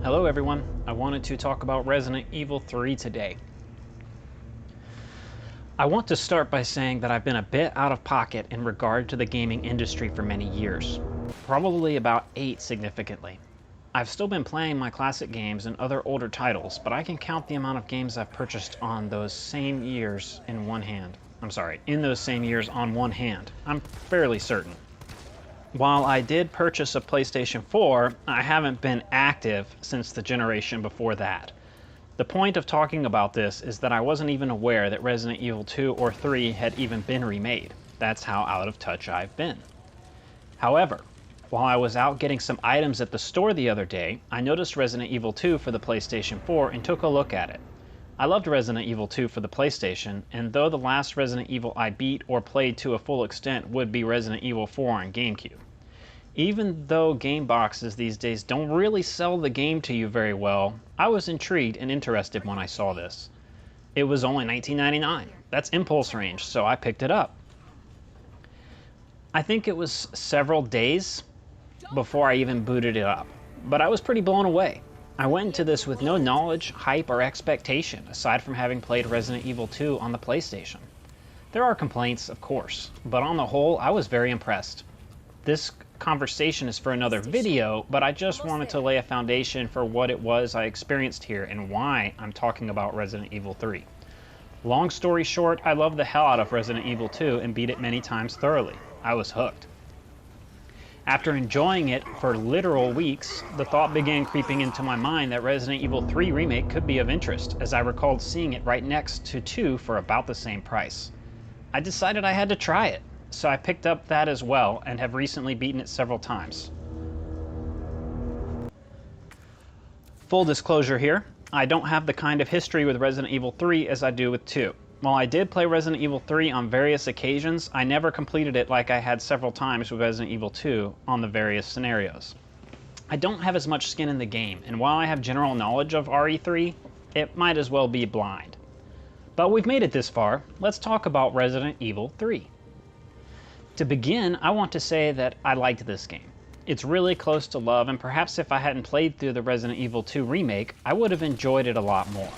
Hello everyone, I wanted to talk about Resident Evil 3 today. I want to start by saying that I've been a bit out of pocket in regard to the gaming industry for many years. Probably about 8 significantly. I've still been playing my classic games and other older titles, but I can count the amount of games I've purchased on those same years in one hand. In those same years on one hand. I'm fairly certain. While I did purchase a PlayStation 4, I haven't been active since the generation before that. The point of talking about this is that I wasn't even aware that Resident Evil 2 or 3 had even been remade. That's how out of touch I've been. However, while I was out getting some items at the store the other day, I noticed Resident Evil 2 for the PlayStation 4 and took a look at it. I loved Resident Evil 2 for the PlayStation, and though the last Resident Evil I beat or played to a full extent would be Resident Evil 4 on GameCube. Even though game boxes these days don't really sell the game to you very well, I was intrigued and interested when I saw this. It was only $19.99. That's impulse range, so I picked it up. I think it was several days before I even booted it up, but I was pretty blown away. I went into this with no knowledge, hype, or expectation, aside from having played Resident Evil 2 on the PlayStation. There are complaints, of course, but on the whole, I was very impressed. This conversation is for another video, but I just wanted to lay a foundation for what it was I experienced here and why I'm talking about Resident Evil 3. Long story short, I loved the hell out of Resident Evil 2 and beat it many times thoroughly. I was hooked. After enjoying it for literal weeks, the thought began creeping into my mind that Resident Evil 3 Remake could be of interest, as I recalled seeing it right next to 2 for about the same price. I decided I had to try it, so I picked up that as well and have recently beaten it several times. Full disclosure here, I don't have the kind of history with Resident Evil 3 as I do with 2. While I did play Resident Evil 3 on various occasions, I never completed it like I had several times with Resident Evil 2 on the various scenarios. I don't have as much skin in the game, and while I have general knowledge of RE3, it might as well be blind. But we've made it this far, let's talk about Resident Evil 3. To begin, I want to say that I liked this game. It's really close to love, and perhaps if I hadn't played through the Resident Evil 2 remake, I would have enjoyed it a lot more.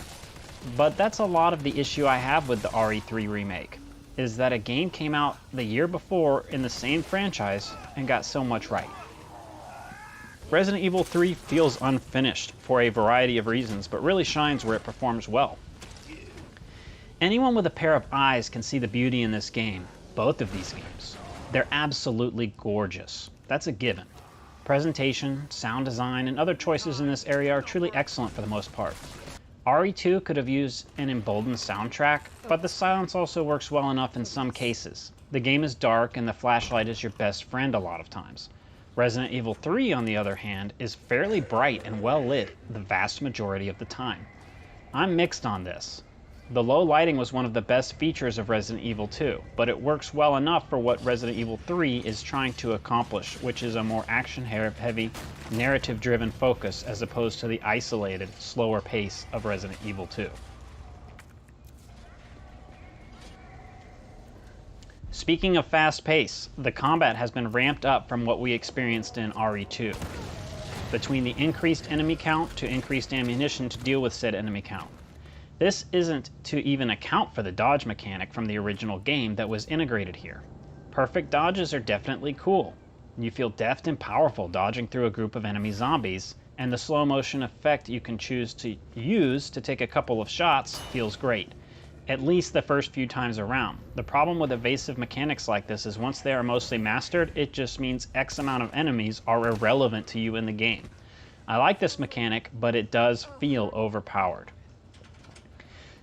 But that's a lot of the issue I have with the RE3 remake, is that a game came out the year before in the same franchise and got so much right. Resident Evil 3 feels unfinished for a variety of reasons, but really shines where it performs well. Anyone with a pair of eyes can see the beauty in this game, both of these games. They're absolutely gorgeous. That's a given. Presentation, sound design, and other choices in this area are truly excellent for the most part. RE2 could have used an emboldened soundtrack, but the silence also works well enough in some cases. The game is dark and the flashlight is your best friend a lot of times. Resident Evil 3, on the other hand, is fairly bright and well lit the vast majority of the time. I'm mixed on this. The low lighting was one of the best features of Resident Evil 2, but it works well enough for what Resident Evil 3 is trying to accomplish, which is a more action-heavy, narrative-driven focus as opposed to the isolated, slower pace of Resident Evil 2. Speaking of fast pace, the combat has been ramped up from what we experienced in RE2. Between the increased enemy count to increased ammunition to deal with said enemy count. This isn't to even account for the dodge mechanic from the original game that was integrated here. Perfect dodges are definitely cool. You feel deft and powerful dodging through a group of enemy zombies, and the slow motion effect you can choose to use to take a couple of shots feels great, at least the first few times around. The problem with evasive mechanics like this is once they are mostly mastered, it just means X amount of enemies are irrelevant to you in the game. I like this mechanic, but it does feel overpowered.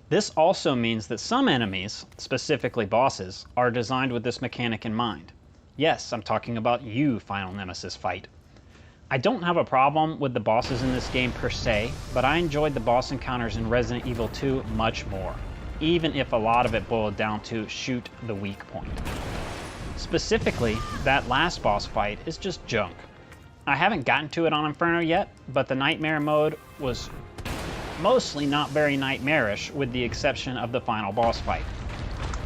This also means that some enemies, specifically bosses, are designed with this mechanic in mind. Yes, I'm talking about you, Final Nemesis fight. I don't have a problem with the bosses in this game per se, but I enjoyed the boss encounters in Resident Evil 2 much more, even if a lot of it boiled down to shoot the weak point. Specifically, that last boss fight is just junk. I haven't gotten to it on Inferno yet, but the Nightmare mode was mostly not very nightmarish with the exception of the final boss fight.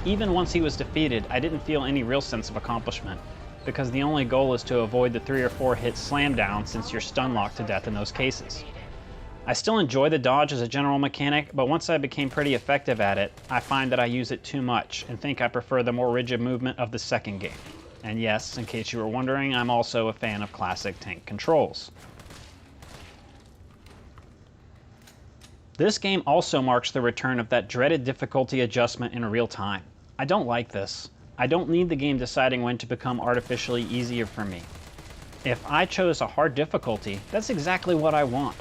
Even once he was defeated, I didn't feel any real sense of accomplishment, because the only goal is to avoid the 3 or 4 hit slam down since you're stun locked to death in those cases. I still enjoy the dodge as a general mechanic, but once I became pretty effective at it, I find that I use it too much and think I prefer the more rigid movement of the second game. And yes, in case you were wondering, I'm also a fan of classic tank controls. This game also marks the return of that dreaded difficulty adjustment in real time. I don't like this. I don't need the game deciding when to become artificially easier for me. If I chose a hard difficulty, that's exactly what I want.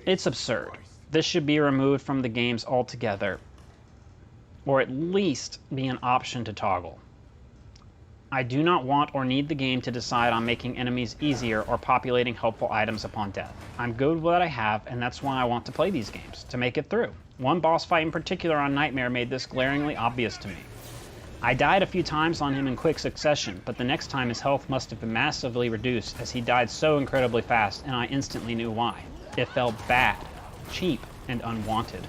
It's absurd. This should be removed from the games altogether, or at least be an option to toggle. I do not want or need the game to decide on making enemies easier or populating helpful items upon death. I'm good with what I have, and that's why I want to play these games, to make it through. One boss fight in particular on Nightmare made this glaringly obvious to me. I died a few times on him in quick succession, but the next time his health must have been massively reduced as he died so incredibly fast, and I instantly knew why. It felt bad, cheap, and unwanted.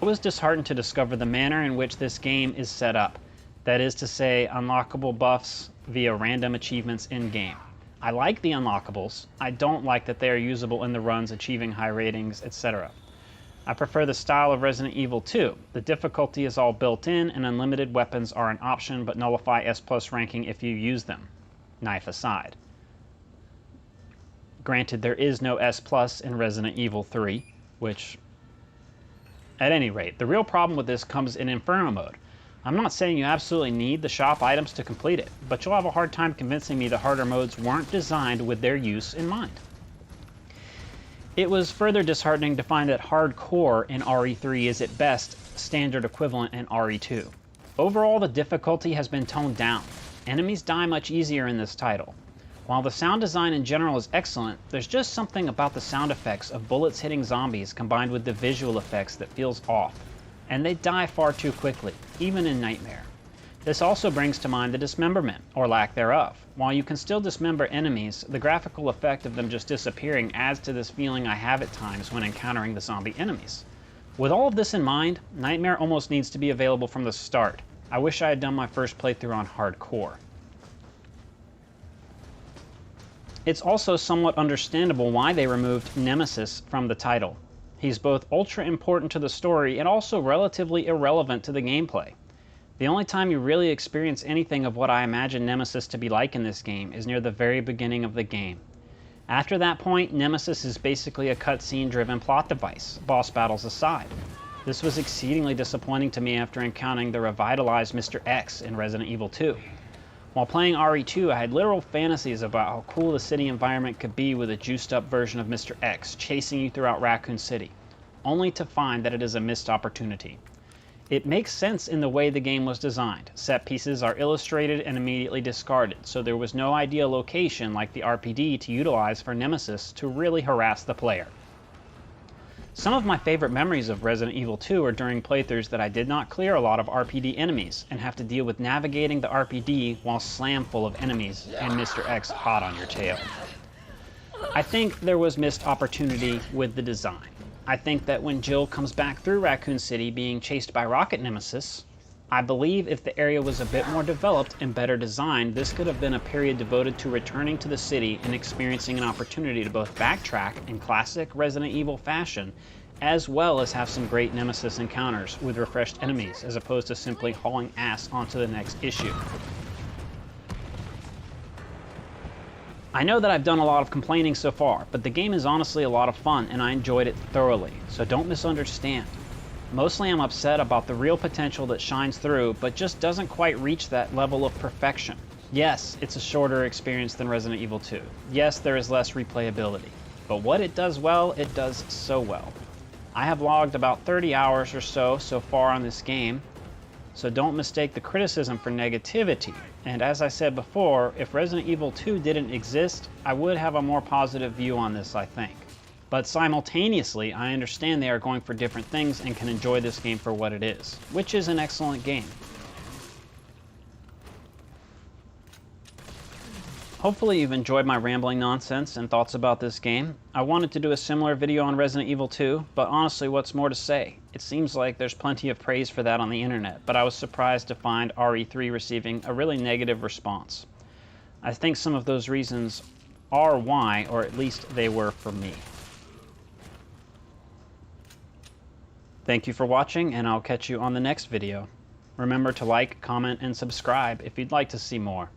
I was disheartened to discover the manner in which this game is set up. That is to say, unlockable buffs via random achievements in-game. I like the unlockables. I don't like that they are usable in the runs, achieving high ratings, etc. I prefer the style of Resident Evil 2. The difficulty is all built in, and unlimited weapons are an option but nullify S+ ranking if you use them, knife aside. Granted, there is no S+ in Resident Evil 3, which... At any rate, the real problem with this comes in Inferno mode. I'm not saying you absolutely need the shop items to complete it, but you'll have a hard time convincing me the harder modes weren't designed with their use in mind. It was further disheartening to find that hardcore in RE3 is at best standard equivalent in RE2. Overall, the difficulty has been toned down. Enemies die much easier in this title. While the sound design in general is excellent, there's just something about the sound effects of bullets hitting zombies combined with the visual effects that feels off. And they die far too quickly, even in Nightmare. This also brings to mind the dismemberment, or lack thereof. While you can still dismember enemies, the graphical effect of them just disappearing adds to this feeling I have at times when encountering the zombie enemies. With all of this in mind, Nightmare almost needs to be available from the start. I wish I had done my first playthrough on hardcore. It's also somewhat understandable why they removed Nemesis from the title. He's both ultra important to the story and also relatively irrelevant to the gameplay. The only time you really experience anything of what I imagine Nemesis to be like in this game is near the very beginning of the game. After that point, Nemesis is basically a cutscene driven plot device, boss battles aside. This was exceedingly disappointing to me after encountering the revitalized Mr. X in Resident Evil 2. While playing RE2, I had literal fantasies about how cool the city environment could be with a juiced up version of Mr. X chasing you throughout Raccoon City, only to find that it is a missed opportunity. It makes sense in the way the game was designed. Set pieces are illustrated and immediately discarded, so there was no ideal location like the RPD to utilize for Nemesis to really harass the player. Some of my favorite memories of Resident Evil 2 are during playthroughs that I did not clear a lot of RPD enemies and have to deal with navigating the RPD while slam full of enemies and Mr. X hot on your tail. I think there was missed opportunity with the design. I think that when Jill comes back through Raccoon City being chased by Rocket Nemesis, I believe if the area was a bit more developed and better designed, this could have been a period devoted to returning to the city and experiencing an opportunity to both backtrack in classic Resident Evil fashion, as well as have some great Nemesis encounters with refreshed enemies, as opposed to simply hauling ass onto the next issue. I know that I've done a lot of complaining so far, but the game is honestly a lot of fun and I enjoyed it thoroughly, so don't misunderstand. Mostly I'm upset about the real potential that shines through, but just doesn't quite reach that level of perfection. Yes, it's a shorter experience than Resident Evil 2. Yes, there is less replayability. But what it does well, it does so well. I have logged about 30 hours or so far on this game, so don't mistake the criticism for negativity. And as I said before, if Resident Evil 2 didn't exist, I would have a more positive view on this, I think. But simultaneously, I understand they are going for different things and can enjoy this game for what it is, which is an excellent game. Hopefully you've enjoyed my rambling nonsense and thoughts about this game. I wanted to do a similar video on Resident Evil 2, but honestly, what's more to say? It seems like there's plenty of praise for that on the internet, but I was surprised to find RE3 receiving a really negative response. I think some of those reasons are why, or at least they were for me. Thank you for watching, and I'll catch you on the next video. Remember to like, comment, and subscribe if you'd like to see more.